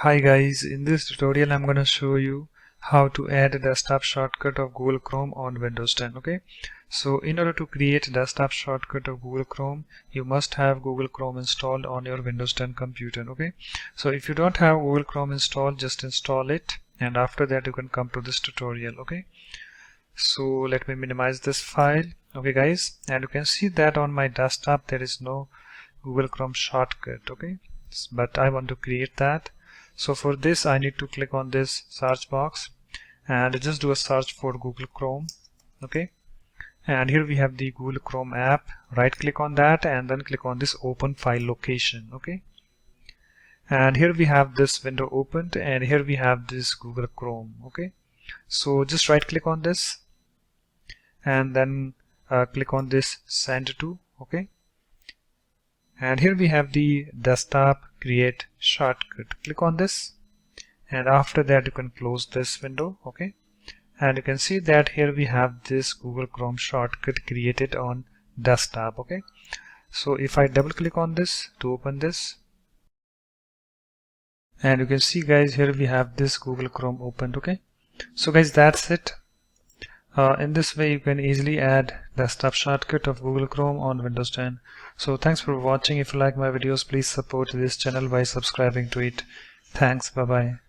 Hi guys, in this tutorial I'm going to show you how to add a desktop shortcut of Google Chrome on Windows 10. Okay, so in order to create a desktop shortcut of Google Chrome, you must have Google Chrome installed on your Windows 10 computer. Okay, so if you don't have Google Chrome installed, just install it, and after that you can come to this tutorial. Okay, so let me minimize this file. Okay guys, and you can see that on my desktop there is no Google Chrome shortcut. Okay, but I want to create that. So for this I need to click on this search box and just do a search for Google Chrome. Okay, and here we have the Google Chrome app. Right click on that and then click on this open file location. Okay, and here we have this window opened and here we have this Google Chrome. Okay, so just right click on this and then click on this send to. Okay, and here we have the desktop create shortcut. Click on this and after that you can close this window. Okay, and you can see that here we have this Google Chrome shortcut created on desktop. Okay, so if I double click on this to open this, and you can see guys here we have this Google Chrome opened. Okay, so guys that's it. In this way you can easily add desktop shortcut of Google Chrome on Windows 10. So thanks for watching. If you like my videos, please support this channel by subscribing to it. Thanks, bye bye.